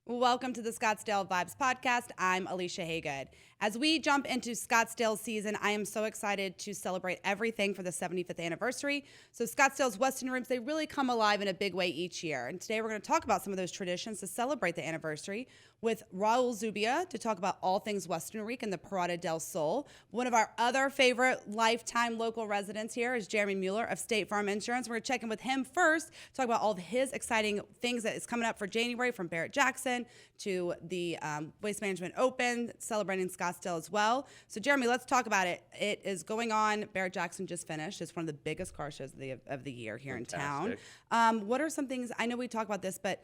Welcome to the Scottsdale Vibes podcast. I'm Alicia Haygood. As we jump into Scottsdale season, I am so excited to celebrate everything for the 75th anniversary. So Scottsdale's Westin Rooms, they really come alive in a big way each year. And today we're going to talk about some of those traditions to celebrate the anniversary with Raoul Zubia to talk about all things Western Week and the Parada del Sol. One of our other favorite lifetime local residents here is Jeremy Mueller of State Farm Insurance. We're going to check in with him first, talk about all of his exciting things that is coming up for January, from Barrett Jackson to the Waste Management Open, celebrating Scottsdale as well. So Jeremy, let's talk about it. It is going on. Barrett Jackson just finished. It's one of the biggest car shows of the year here Fantastic. in town. What are some things, I know we talk about this, but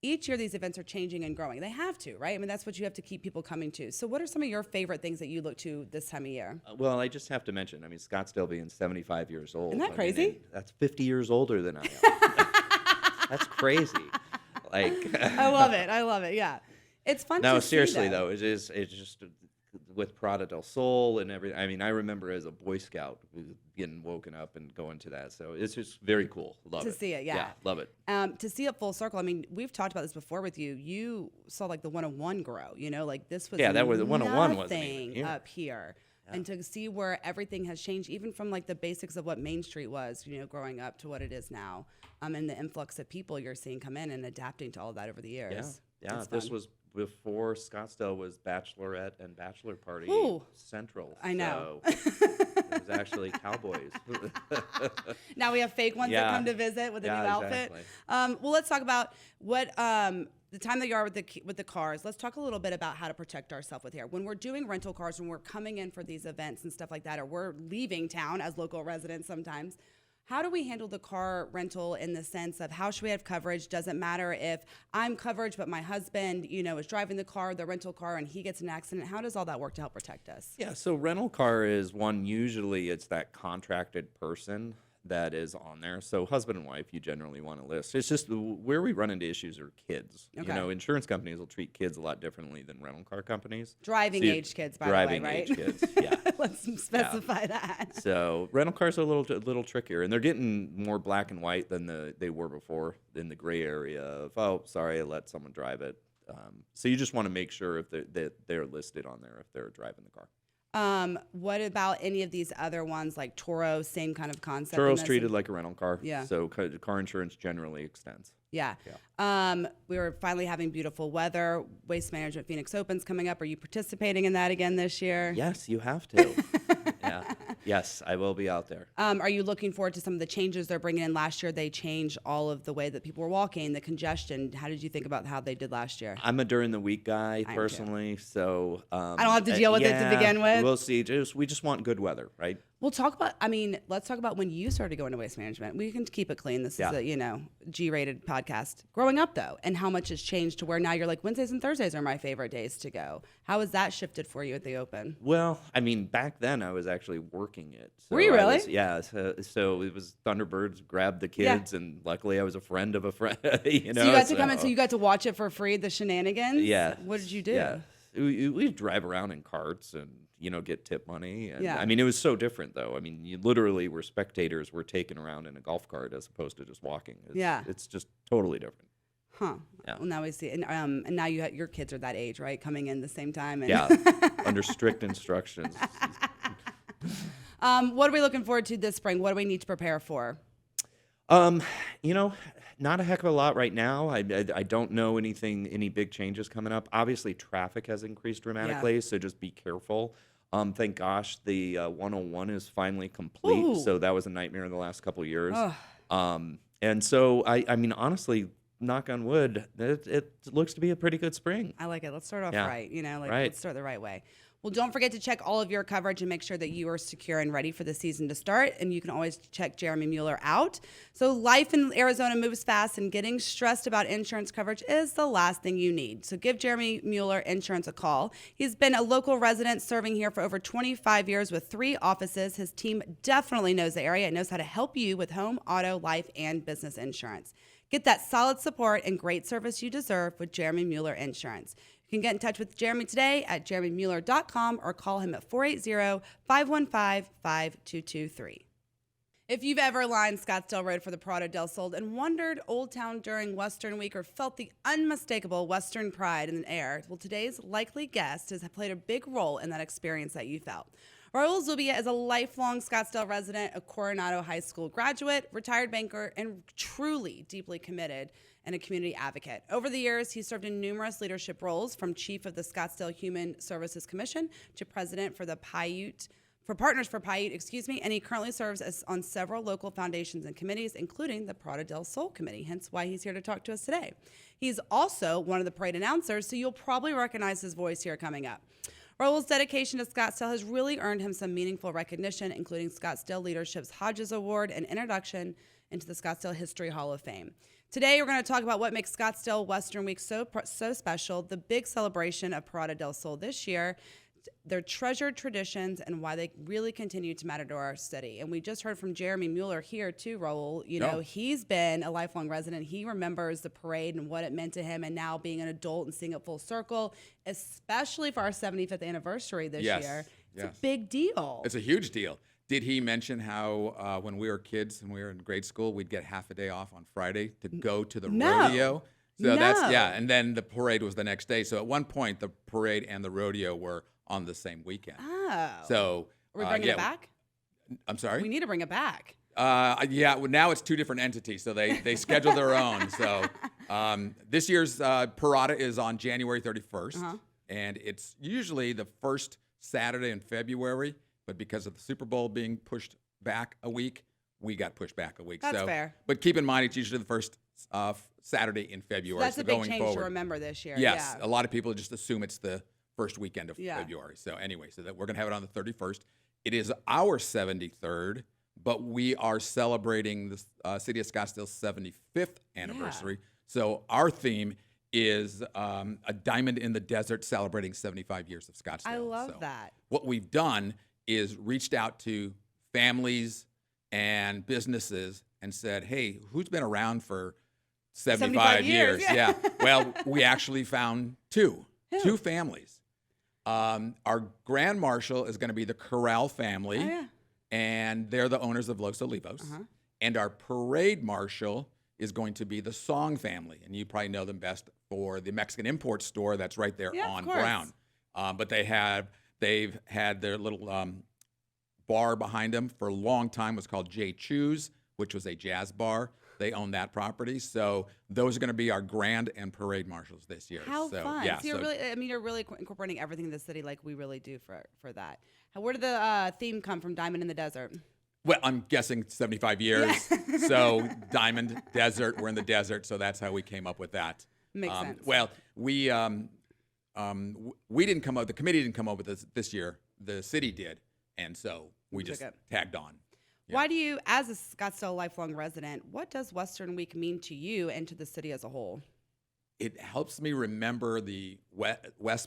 each year these events are changing and growing. They have to, right? I mean, that's what you have to keep people coming to. So what are some of your favorite things that you look to this time of year? Well, I just have to mention, Scottsdale being 75 years old. Isn't that crazy? and that's 50 years older than I am. That's crazy. I love it. I love it. Yeah. It's fun No, to seriously, see, though, it's just with Parada del Sol and everything. I remember as a Boy Scout getting woken up and going to that. So it's just very cool. Love to it. see it, yeah. Yeah, love it. To see it full circle. I mean, we've talked about this before with you. You saw like the 101 grow, this was That was the 101 wasn't even nothing here. up here. Yeah. And to see where everything has changed, even from like the basics of what Main Street was, growing up to what it is now, and the influx of people you're seeing come in and adapting to all of that over the years. Yeah, It's this fun. was before Scottsdale was bachelorette and bachelor party Ooh. central. I know. So it was actually cowboys. Now we have fake ones that Yeah. come to visit with a Yeah, new outfit. exactly. Well, let's talk about what the time that you are with the cars. Let's talk a little bit about how to protect ourselves with here. When we're doing rental cars, when we're coming in for these events and stuff like that, or we're leaving town as local residents sometimes, how do we handle the car rental in the sense of how should we have coverage? Doesn't matter if I'm coverage, but my husband, is driving the car, the rental car, and he gets an accident. How does all that work to help protect us? Yeah, so rental car is one, usually it's that contracted person that is on there. So husband and wife, you generally want to list. It's just where we run into issues are kids. Okay. Insurance companies will treat kids a lot differently than rental car companies. Driving So age kids, by driving the way, right? age kids, yeah. Let's specify that. So rental cars are a little trickier, and they're getting more black and white than they were before, in the gray area of, oh, sorry, I let someone drive it. So you just want to make sure that they're listed on there if they're driving the car. What about any of these other ones like Toro? Same kind of concept. Turo's treated like a rental car. Yeah. So car insurance generally extends. Yeah. We were finally having beautiful weather. Waste Management Phoenix Open's coming up. Are you participating in that again this year? Yes, you have to. Yeah. Yes, I will be out there. Are you looking forward to some of the changes they're bringing in? Last year, they changed all of the way that people were walking, the congestion. How did you think about how they did last year? I'm a during the week guy I am too. personally, so I don't have to deal with it to begin with. We'll see. We just want good weather, right? Let's talk about when you started going to Waste Management. We can keep it clean. This Yeah. is a, G-rated podcast. Growing up, though, and how much has changed to where now you're like, Wednesdays and Thursdays are my favorite days to go. How has that shifted for you at the Open? Well, back then I was actually working it. So Were you really? Yeah. So it was Thunderbirds grabbed the kids, and luckily I was a friend of a friend. So you got to come in, so you got to watch it for free, the shenanigans? Yeah. What did you do? Yeah. We drive around in carts and get tip money. And, Yeah. it was so different, though. You literally were spectators were taken around in a golf cart as opposed to just walking. It's just totally different. Huh. Yeah. Well, now we see. And now your kids are that age, right? Coming in the same time. And Yeah, under strict instructions. What are we looking forward to this spring? What do we need to prepare for? Not a heck of a lot right now. I don't know any big changes coming up. Obviously, traffic has increased dramatically, so just be careful. Thank gosh, the 101 is finally complete. Ooh. So that was a nightmare in the last couple of years. Ugh. And so honestly, knock on wood, it looks to be a pretty good spring. I like it. Let's start off Yeah. right. Right. Let's start the right way. Well, don't forget to check all of your coverage and make sure that you are secure and ready for the season to start. And you can always check Jeremy Mueller out. So life in Arizona moves fast, and getting stressed about insurance coverage is the last thing you need. So give Jeremy Mueller Insurance a call. He's been a local resident serving here for over 25 years with 3 offices. His team definitely knows the area and knows how to help you with home, auto, life, and business insurance. Get that solid support and great service you deserve with Jeremy Mueller Insurance. You can get in touch with Jeremy today at jeremymueller.com or call him at 480-515-5223. If you've ever lined Scottsdale Road for the Parada del Sol and wandered Old Town during Western Week or felt the unmistakable Western pride in the air, well, today's likely guest has played a big role in that experience that you felt. Raoul Zubia is a lifelong Scottsdale resident, a Coronado High School graduate, retired banker, and truly deeply committed and a community advocate. Over the years, he served in numerous leadership roles, from chief of the Scottsdale Human Services Commission to president for the Partners for Paiute, and he currently serves on several local foundations and committees, including the Parada del Sol Committee, hence why he's here to talk to us today. He's also one of the parade announcers, so you'll probably recognize his voice here coming up. Raoul's dedication to Scottsdale has really earned him some meaningful recognition, including Scottsdale Leadership's Hodges Award and introduction into the Scottsdale History Hall of Fame. Today, we're going to talk about what makes Scottsdale Western Week so special, the big celebration of Parada del Sol this year, their treasured traditions, and why they really continue to matter to our city. And we just heard from Jeremy Mueller here too, Raoul. You know, he's been a lifelong resident. He remembers the parade and what it meant to him, and now being an adult and seeing it full circle, especially for our 75th anniversary this year. It's a big deal. It's a huge deal. Did he mention how when we were kids and we were in grade school, we'd get half a day off on Friday to go to the rodeo? So and then the parade was the next day. So at one point, the parade and the rodeo were on the same weekend. Oh. So are we bringing it back? I'm sorry? We need to bring it back. Well, now it's two different entities, so they schedule their own. So this year's Parada is on January 31st, and it's usually the first Saturday in February, but because of the Super Bowl being pushed back a week, we got pushed back a week. That's fair. But keep in mind, it's usually the first Saturday in February. So that's a big change to remember this year. Yes, a lot of people just assume it's the first weekend of February. So anyway, that we're going to have it on the 31st. It is our 73rd, but we are celebrating the city of Scottsdale's 75th anniversary. So our theme is a diamond in the desert celebrating 75 years of Scottsdale. I love that. What we've done is reached out to families and businesses and said, hey, who's been around for 75 years? Yeah. Well, we actually found two families. Our Grand Marshal is going to be the Corral family, and they're the owners of Los Olivos. And our Parade Marshal is going to be the Song family, and you probably know them best for the Mexican import store that's right there on Brown. But they've had their little bar behind them for a long time. It was called J. Chew's, which was a jazz bar. They own that property. So those are going to be our grand and parade marshals this year. How fun. So you're really incorporating everything in the city like we really do for that. Where did the theme come from, Diamond in the Desert? Well, I'm guessing 75 years. So Diamond, Desert, we're in the desert. So that's how we came up with that. Makes sense. Well, we didn't come up, the committee didn't come up with this year. The city did. And so we just tagged on. Why do you, as a Scottsdale lifelong resident, what does Western Week mean to you and to the city as a whole? It helps me remember the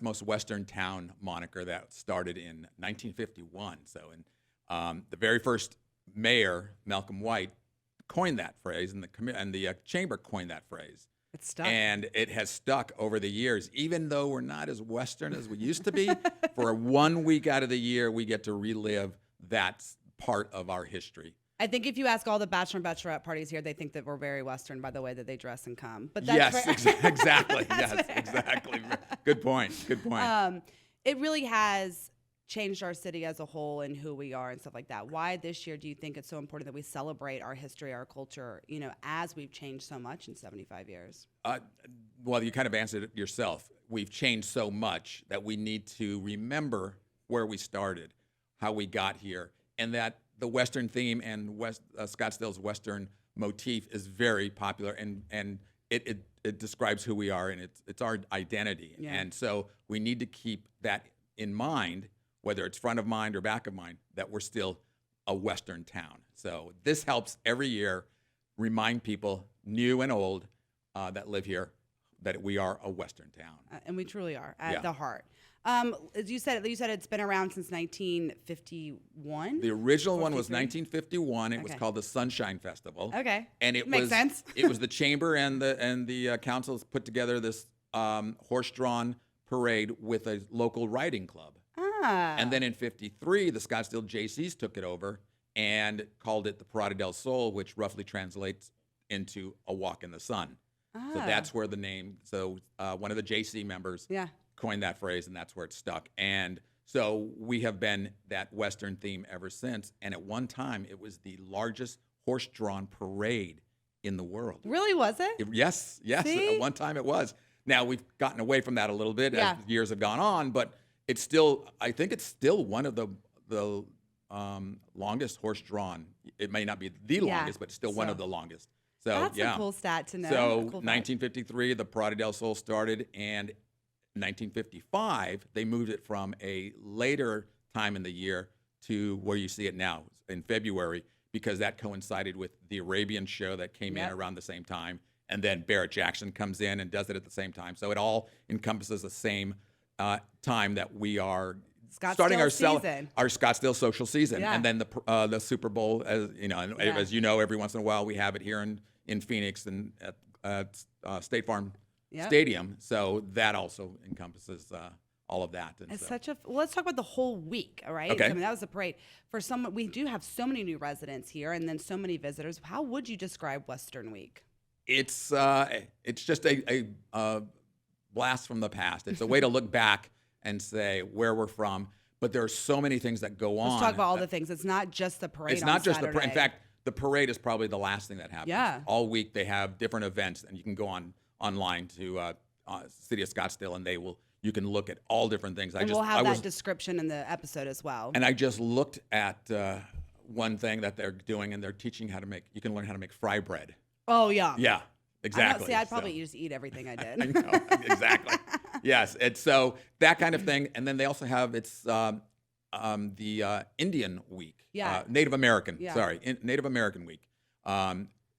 most western town moniker that started in 1951. So, the very first mayor, Malcolm White, coined that phrase, and the chamber coined that phrase. It's stuck. And it has stuck over the years, even though we're not as western as we used to be. For 1 week out of the year, we get to relive that part of our history. I think if you ask all the bachelor and bachelorette parties here, they think that we're very Western by the way that they dress and come. But that's exactly. Exactly. Good point. It really has changed our city as a whole and who we are and stuff like that. Why this year do you think it's so important that we celebrate our history, our culture, as we've changed so much in 75 years? Well, you kind of answered it yourself. We've changed so much that we need to remember where we started, how we got here, and that the Western theme and Scottsdale's Western motif is very popular, and it describes who we are, and it's our identity. And so we need to keep that in mind, whether it's front of mind or back of mind, that we're still a Western town. So this helps every year remind people, new and old, that live here, that we are a Western town. And we truly are at the heart. As you said it's been around since 1951. The original one was 1951. It was called the Sunshine Festival. Okay, and it makes sense. It was the chamber and the councils put together this horse-drawn parade with a local riding club. And then in '53, the Scottsdale JCs took it over, and called it the Parada del Sol, which roughly translates into a walk in the sun. So that's where the name, one of the JC members coined that phrase, and that's where it stuck. And so we have been that Western theme ever since. And at one time, it was the largest horse-drawn parade in the world. Really, was it? Yes. See? At one time it was. Now we've gotten away from that a little bit as years have gone on, but it's still, I think it's still one of the longest horse-drawn. It may not be the longest, but still one of the longest. So that's a cool stat to know. So cool 1953, the Parada del Sol started, and 1955, they moved it from a later time in the year to where you see it now in February, because that coincided with the Arabian show that came in around the same time. And then Barrett Jackson comes in and does it at the same time. So it all encompasses the same time that we are starting our Scottsdale social season. Yeah. And then the Super Bowl, as you know, every once in a while we have it here in Phoenix and at State Farm Stadium. So that also encompasses all of that. And it's let's talk about the whole week, all right? Okay. I mean, that was a parade. For someone, we do have so many new residents here and then so many visitors. How would you describe Western Week? It's just a blast from the past. It's a way to look back and say where we're from. But there are so many things that go on. Let's talk about all the things. It's not just the parade. It's not just the parade. Saturday. In fact, the parade is probably the last thing that happens. Yeah. All week they have different events, and you can go online to City of Scottsdale, and you can look at all different things. We'll have that description in the episode as well. And I just looked at one thing that they're doing, and they're teaching you can learn how to make fry bread. Oh, yeah. Yeah, exactly. I'd probably just eat everything I did. I know, exactly. Yes, and so that kind of thing. And then they also have the Indian Week. Yeah. Native American, Yeah. Native American Week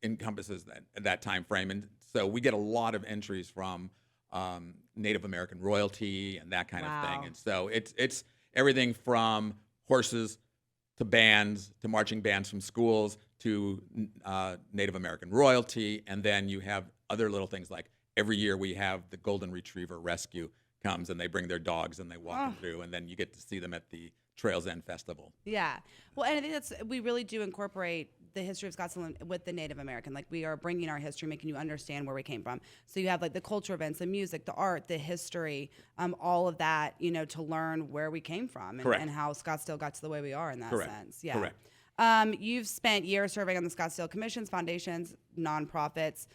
encompasses that time frame. And so we get a lot of entries from Native American royalty and that kind of thing. And so it's everything from horses to bands, to marching bands from schools, to Native American royalty. And then you have other little things like every year we have the Golden Retriever Rescue comes, and they bring their dogs and they walk them through, and then you get to see them at the Trails End Festival. Yeah. Well, and I think we really do incorporate the history of Scottsdale with the Native American. Like, we are bringing our history, making you understand where we came from. So you have like the culture events, the music, the art, the history, all of that, to learn where we came from and how Scottsdale got to the way we are in that sense. Yeah. Correct. You've spent years serving on the Scottsdale commissions, foundations, nonprofits.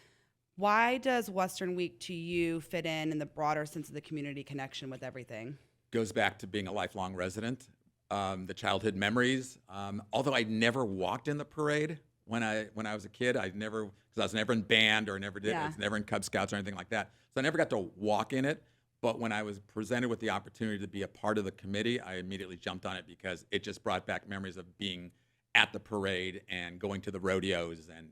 Why does Western Week to you fit in the broader sense of the community connection with everything? Goes back to being a lifelong resident. The childhood memories. Although I never walked in the parade when I was a kid, because I was never in band or never did. I was never in Cub Scouts or anything like that. So I never got to walk in it. But when I was presented with the opportunity to be a part of the committee, I immediately jumped on it because it just brought back memories of being at the parade and going to the rodeos and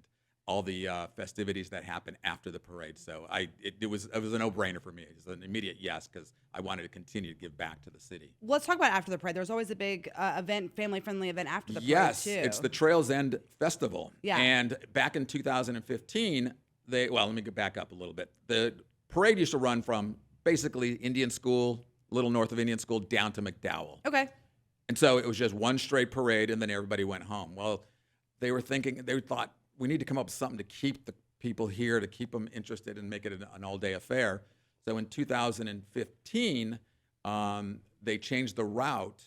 all the festivities that happen after the parade. So it was a no-brainer for me. It was an immediate yes, because I wanted to continue to give back to the city. Let's talk about after the parade. There's always a big family-friendly event after the parade, too. Yes, it's the Trails End Festival. Yeah. And back in 2015, let me get back up a little bit. The parade used to run from basically Indian School, a little north of Indian School, down to McDowell. Okay. And so it was just one straight parade, and then everybody went home. Well, they thought, we need to come up with something to keep the people here, to keep them interested and make it an all-day affair. So in 2015, they changed the route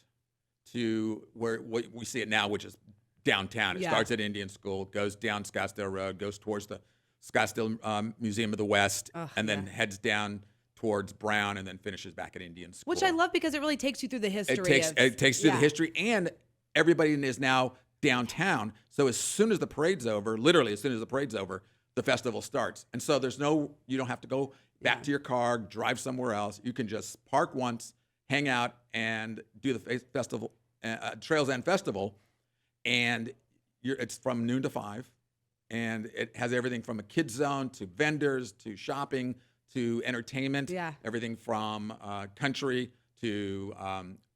to where we see it now, which is downtown. It starts at Indian School, goes down Scottsdale Road, goes towards the Scottsdale Museum of the West, and then heads down towards Brown, and then finishes back at Indian School. Which I love, because it really takes you through the history. It takes you through the history, and everybody is now downtown. So as soon as the parade's over, literally as soon as the parade's over, the festival starts. And so you don't have to go back to your car, drive somewhere else. You can just park once, hang out, and do the festival, Trails End Festival. And it's from noon to 5. And it has everything from a kids zone to vendors to shopping to entertainment. Yeah. Everything from country to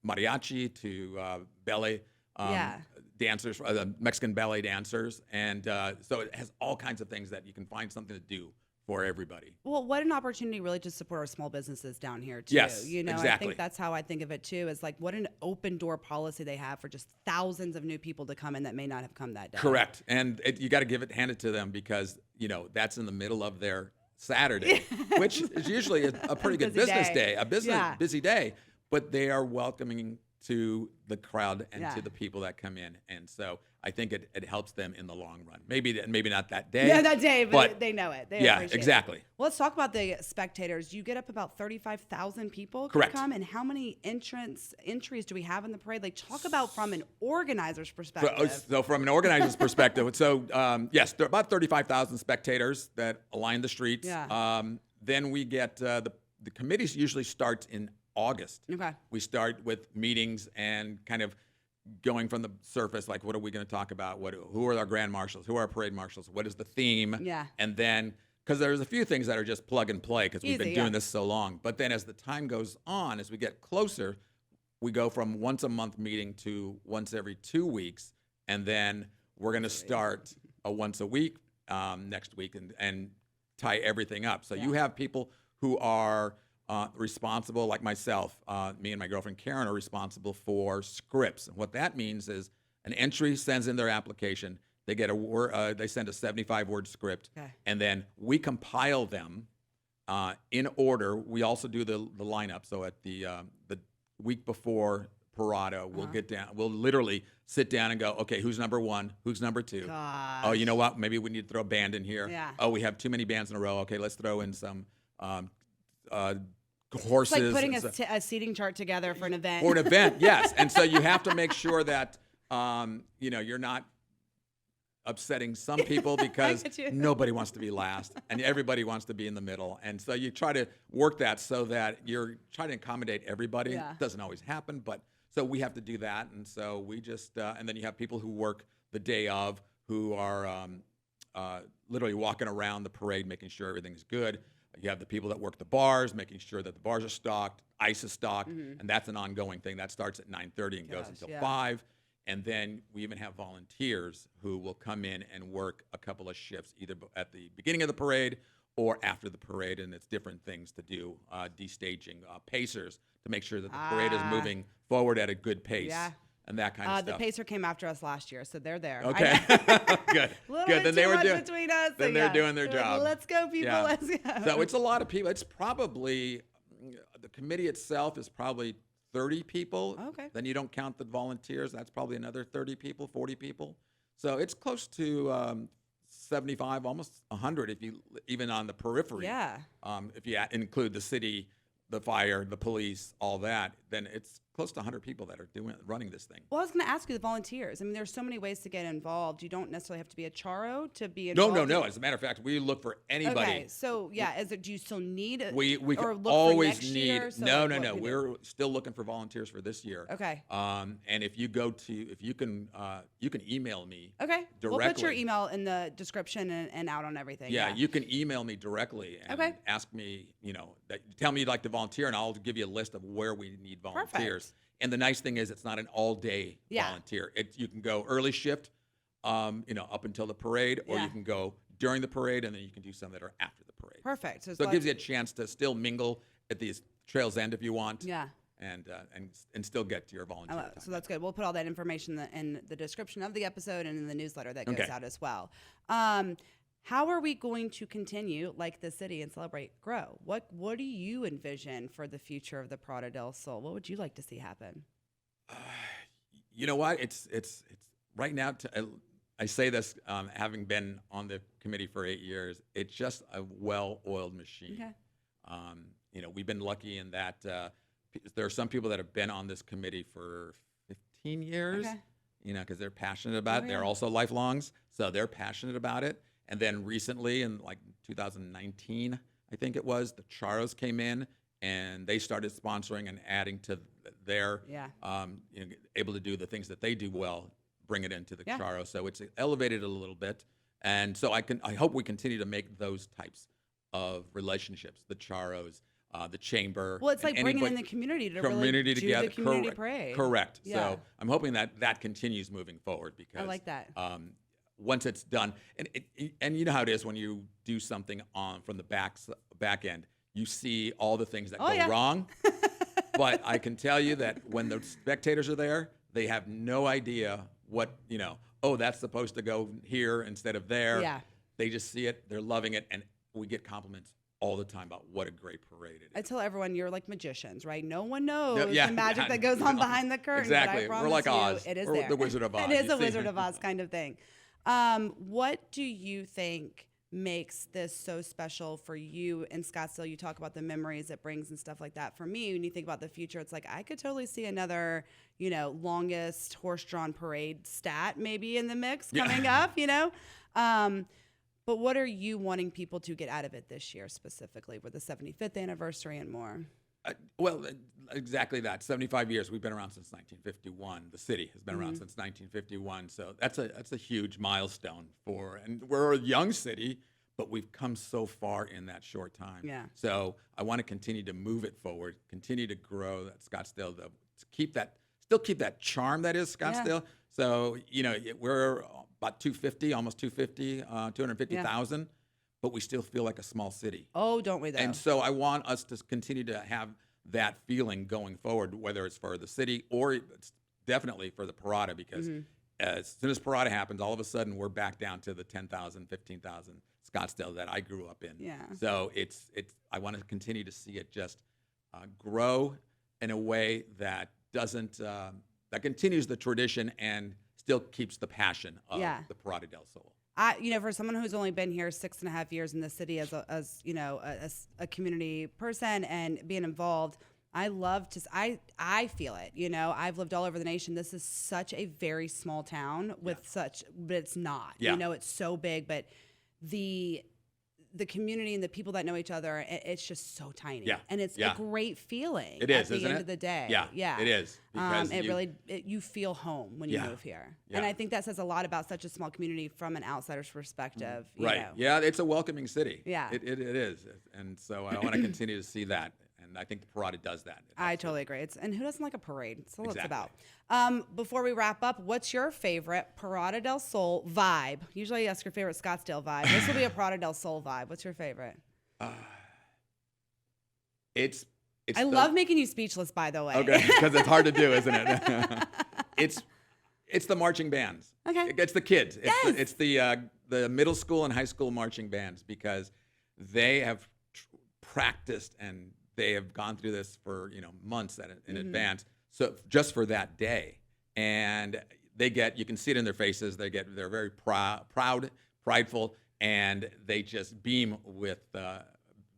mariachi to ballet. Dancers, Mexican ballet dancers, and so it has all kinds of things that you can find something to do for everybody. Well, what an opportunity really to support our small businesses down here too. Yes, I exactly. think that's how I think of it too, is like what an open door policy they have for just thousands of new people to come in that may not have come that day. Correct. And you got to hand it to them because, that's in the middle of their Saturday, which is usually a pretty good Busy business day. day, busy day, but they are welcoming to the crowd and to the people that come in. And so I think it helps them in the long run. Maybe not that day. Yeah, that day, but they know it. They appreciate exactly. it. Well, let's talk about the spectators. You get up about 35,000 people Correct. come, and how many entries do we have in the parade? Like, talk about from an organizer's perspective. So from an organizer's perspective, yes, there are about 35,000 spectators that align the streets. Yeah. Then we get the committees usually starts in August. Okay. We start with meetings and kind of going from the surface, like what are we going to talk about? Who are our grand marshals? Who are our parade marshals? What is the theme? Yeah. And then, because there's a few things that are just plug and play because we've been doing yeah. this so long. But then as the time goes on, as we get closer, we go from once a month meeting to once every 2 weeks. And then we're going to start a once a week next week and tie everything up. So you have people who are responsible, like myself, me and my girlfriend Karen are responsible for scripts. And what that means is an entry sends in their application. They get they send a 75-word script, and then we compile them in order. We also do the lineup. So at the week before Parada, we'll literally sit down and go, okay, who's number one? Who's number two? Gosh. Oh, you know what? Maybe we need to throw a band in here. Yeah. Oh, we have too many bands in a row. Okay, let's throw in some horses. It's like putting a seating chart together for an event. For an event, yes. And so you have to make sure that you're not upsetting some people because nobody wants to be last and everybody wants to be in the middle. And so you try to work that so that you're trying to accommodate everybody. Yeah. It doesn't always happen, but so we have to do that. And so we just and then you have people who work the day of who are literally walking around the parade making sure everything's good. You have the people that work the bars, making sure that the bars are stocked, ice is stocked, and that's an ongoing thing. That starts at 9:30 and goes until 5. And then we even have volunteers who will come in and work a couple of shifts, either at the beginning of the parade or after the parade, and it's different things to do, destaging, pacers to make sure that the parade is moving forward at a good pace. Yeah. And that kind of stuff. The pacer came after us last year, so they're there. Okay, good. Good. Then they were doing between us. Then they're doing their job. Let's go, people. Yeah. Let's go. So it's a lot of people. It's probably the committee itself is probably 30 people. Okay. Then you don't count the volunteers. That's probably another 30 people, 40 people. So it's close to 75, almost 100 if you even on the periphery. Yeah. If you include the city, the fire, the police, all that, then it's close to 100 people that are running this thing. Well, I was going to ask you the volunteers. I mean, there's so many ways to get involved. You don't necessarily have to be a charo to be involved. No. As a matter of fact, we look for anybody. Okay, so do you still need We or can look always for next need year? So no. what do you do? We're still looking for volunteers for this year. Okay. And if you can email me. Okay. Directly. We'll put your email in the description and out on everything. Yeah, you can email me directly and ask me, tell me you'd like to volunteer, and I'll give you a list of where we need volunteers. Perfect. And the nice thing is it's not an all-day volunteer. You can go early shift, up until the parade, or you can go during the parade, and then you can do some that are after the parade. Perfect. So it gives you a chance to still mingle at the trail's end if you want. Yeah. And still get to your volunteer time. So that's good. We'll put all that information in the description of the episode and in the newsletter that goes out as well. How are we going to continue, like the city, and celebrate grow? What do you envision for the future of the Parada del Sol? What would you like to see happen? You know what? It's right now. I say this having been on the committee for 8 years. It's just a well-oiled machine. Okay. We've been lucky in that there are some people that have been on this committee for 15 years. Okay. Because they're passionate about it. Yeah. They're also lifelongs, so they're passionate about it. And then recently, in 2019, I think it was, the Charos came in and they started sponsoring and adding to their, able to do the things that they do well, bring it into the Charos. So it's elevated a little bit. And so I hope we continue to make those types of relationships, the Charos, the chamber. Well, it's like bringing in the community to really do the community parade. Correct. Yeah. So I'm hoping that continues moving forward because I like that. once it's done, and you know how it is when you do something from the back end, you see all the things that go wrong. But I can tell you that when the spectators are there, they have no idea what, oh, that's supposed to go here instead of there. Yeah. They just see it, they're loving it, and we get compliments all the time about what a great parade it is. I tell everyone you're like magicians, right? No one knows Yeah, the magic that goes on behind the curtain. Exactly. But I We're like promise Oz. you, it is We're there. the Wizard of Oz. It is a Wizard of Oz kind of thing. What do you think makes this so special for you in Scottsdale? You talk about the memories it brings and stuff like that. For me, when you think about the future, it's like I could totally see another, longest horse-drawn parade stat maybe in the mix coming up, But what are you wanting people to get out of it this year specifically with the 75th anniversary and more? Well, exactly that. 75 years. We've been around since 1951. The city has been around since 1951. So that's a huge milestone and we're a young city, but we've come so far in that short time. Yeah. So I want to continue to move it forward, continue to grow that Scottsdale, still keep that charm that is Scottsdale. Yeah. So, we're about 250,000, but we still feel like a small city. Oh, don't we though? And so I want us to continue to have that feeling going forward, whether it's for the city or it's definitely for the Parada, because as soon as Parada happens, all of a sudden we're back down to the 10,000, 15,000 Scottsdale that I grew up in. Yeah. So I want to continue to see it just grow in a way that that continues the tradition and still keeps the passion of the Parada del Sol. For someone who's only been here 6.5 years in the city as a community person and being involved, I love to. I feel it. I've lived all over the nation. This is such a very small town with but it's not. Yeah. It's so big, but the community and the people that know each other, it's just so tiny. Yeah. And it's a great feeling it is, at the end of the day. Yeah. Yeah. It is. Because you feel home when you move here. Yeah. And I think that says a lot about such a small community from an outsider's perspective. Right. Yeah, it's a welcoming city. Yeah. It is. And so I want to continue to see that. And I think the Parada does that. I totally agree. And who doesn't like a parade? That's what it's Exactly. about. Before we wrap up, what's your favorite Parada del Sol vibe? Usually I ask your favorite Scottsdale vibe. This will be a Parada del Sol vibe. What's your favorite? I love making you speechless, by the way. Okay, because it's hard to do, isn't it? It's the marching bands. Okay. It's the kids. Yes. It's the middle school and high school marching bands, because they have practiced and they have gone through this for months in advance. So just for that day, and you can see it in their faces. They're very proud, prideful, and they just beam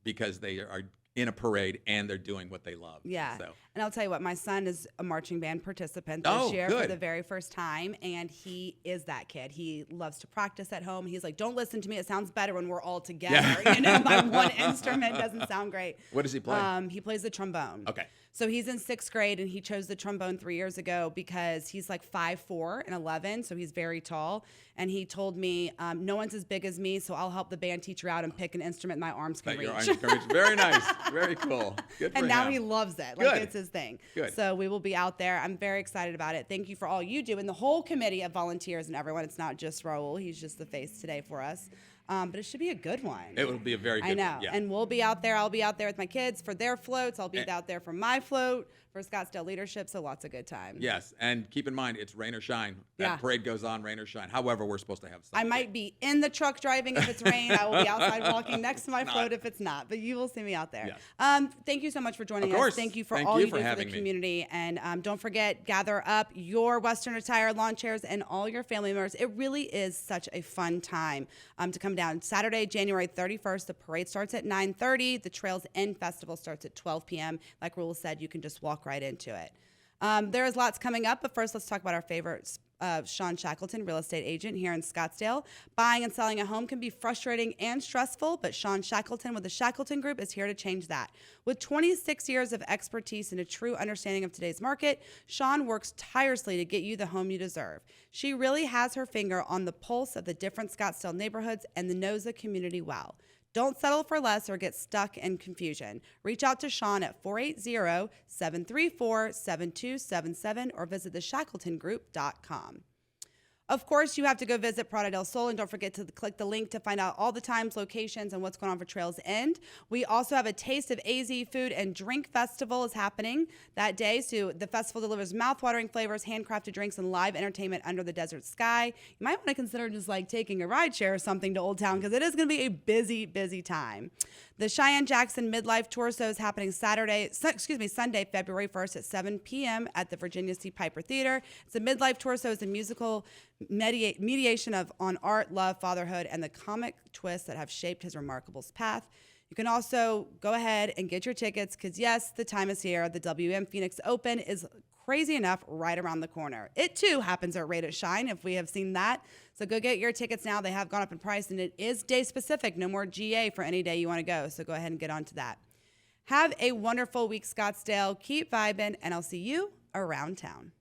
because they are in a parade and they're doing what they love. Yeah. So. And I'll tell you what, my son is a marching band participant this year for the very first time, and he is that kid. He loves to practice at home. He's like, don't listen to me. It sounds better when we're all together. My one instrument doesn't sound great. What does he play? He plays the trombone. Okay. So he's in 6th grade, and he chose the trombone 3 years ago because he's like 5'4" and 11, so he's very tall. And he told me, no one's as big as me, so I'll help the band teacher out and pick an instrument my arms can reach. Very nice. Very cool. Good for and now him. he loves it. Good. It's his thing. Good. So we will be out there. I'm very excited about it. Thank you for all you do and the whole committee of volunteers and everyone. It's not just Raoul. He's just the face today for us. But it should be a good one. It will be a very good one. I know. Yeah. And we'll be out there. I'll be out there with my kids for their floats. I'll be out there for my float for Scottsdale leadership. So lots of good times. Yes. And keep in mind, it's rain or shine. Yeah. That parade goes on, rain or shine. However, we're supposed to have I sun. might be in the truck driving if it's rain. I will be outside walking next to my float if it's not. But you will see me out there. Yes. Thank you so much for joining Of course. us. Thank you for Thank all you you for do for the having me. community. And don't forget, gather up your Western attire lawn chairs and all your family members. It really is such a fun time to come down. Saturday, January 31st, the parade starts at 9:30. The Trails End Festival starts at 12 p.m. Like Raoul said, you can just walk right into it. There is lots coming up, but first let's talk about our favorites. Sean Shackleton, real estate agent here in Scottsdale. Buying and selling a home can be frustrating and stressful, but Sean Shackleton with the Shackleton Group is here to change that. With 26 years of expertise and a true understanding of today's market, Sean works tirelessly to get you the home you deserve. She really has her finger on the pulse of the different Scottsdale neighborhoods and knows the community well. Don't settle for less or get stuck in confusion. Reach out to Sean at 480-734-7277 or visit theshackletongroup.com. Of course, you have to go visit Parada del Sol, and don't forget to click the link to find out all the times, locations, and what's going on for Trails End. We also have a Taste of AZ Food and Drink Festival is happening that day. So the festival delivers mouth-watering flavors, handcrafted drinks, and live entertainment under the desert sky. You might want to consider just like taking a ride share or something to Old Town because it is going to be a busy, busy time. The Cheyenne Jackson Midlife Torso is happening Sunday, February 1st at 7 p.m. at the Virginia C. Piper Theater. It's a Midlife Torso is a musical mediation on art, love, fatherhood, and the comic twists that have shaped his remarkable path. You can also go ahead and get your tickets because, yes, the time is here. The WM Phoenix Open is crazy enough right around the corner. It, too, happens at Rate at Shine, if we have seen that. So go get your tickets now. They have gone up in price, and it is day-specific. No more GA for any day you want to go. So go ahead and get on to that. Have a wonderful week, Scottsdale. Keep vibing, and I'll see you around town.